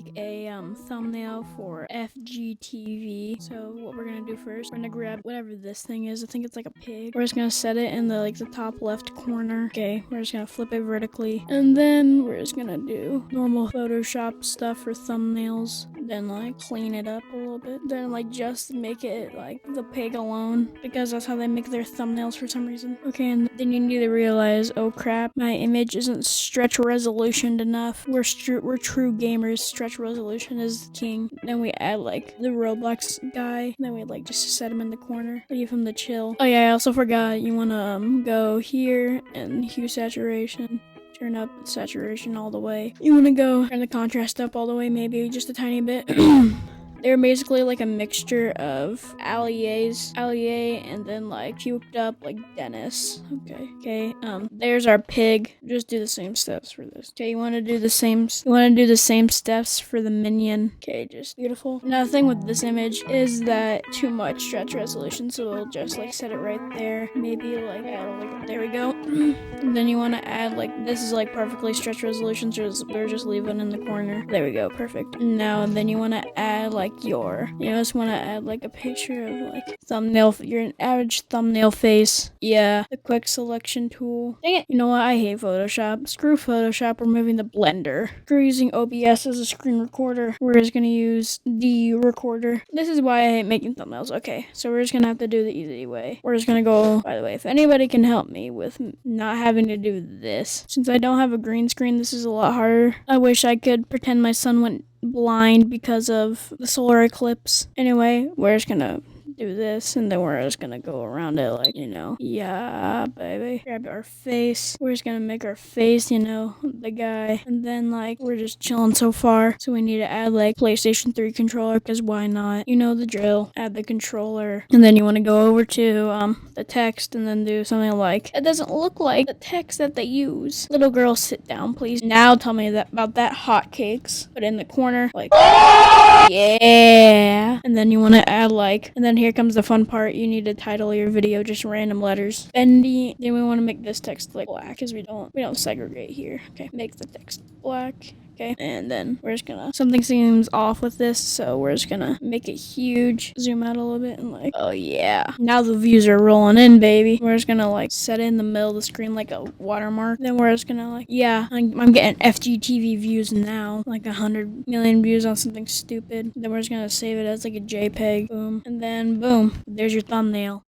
make a thumbnail for Fgtvee. So what we're gonna do first, we're gonna grab whatever this thing is. I think it's like a pig. We're just gonna set it in the top left corner. Okay, we're just gonna flip it vertically, and then we're just gonna do normal Photoshop stuff for thumbnails. Then clean it up a little bit. Then just make it the pig alone, because that's how they make their thumbnails for some reason. Okay, and then you need to realize, oh crap, my image isn't stretch resolutioned enough. We're true gamers. Stretch resolution is king. Then we add the Roblox guy. Then we just set him in the corner. Leave him to chill. Oh yeah, I also forgot, you wanna go here and hue saturation. Turn up saturation all the way. You want to go turn the contrast up all the way, maybe just a tiny bit. They're basically a mixture of Allier and then puked up Dennis. Okay. There's our pig. Just do the same steps for this. Okay, you want to do the same steps for the minion. Okay, just beautiful. Now the thing with this image is that too much stretch resolution, so we'll just set it right there. Maybe there we go. And then you want to add this is perfectly stretch resolution, so we're just leaving it in the corner. There we go, perfect. Now then you want to add you just want to add a picture of thumbnail, your average thumbnail face. Yeah, the quick selection tool. Dang it, you know what, I hate Photoshop. Screw Photoshop, we're moving to Blender. We're using OBS as a screen recorder. We're just gonna use the recorder. This is why I hate making thumbnails. Okay, so we're just gonna have to do the easy way. We're just gonna go, by the way, if anybody can help me with not having to do this, since I don't have a green screen, this is a lot harder. I wish I could pretend my son went blind because of the solar eclipse. Anyway, we're just gonna do this, and then we're just gonna go around it yeah, baby. Grab our face. We're just gonna make our face, the guy. And then we're just chilling so far. So we need to add PlayStation 3 controller, because why not? You know the drill. Add the controller. And then you want to go over to the text and then do something it doesn't look like the text that they use. Little girl, sit down, please. Now tell me about that hotcakes. Put it in the corner. Yeah. And then you want to add and then here comes the fun part. You need to title your video just random letters. Bendy. Then we want to make this text black, because we don't segregate here. Okay, make the text black. Okay, and then we're just gonna, something seems off with this, so we're just gonna make it huge, zoom out a little bit, and oh yeah, now the views are rolling in, baby. We're just gonna set it in the middle of the screen like a watermark. Then we're just gonna yeah, I'm getting Fgtv views now, 100 million views on something stupid. Then we're just gonna save it as a JPEG. Boom, and then boom, there's your thumbnail.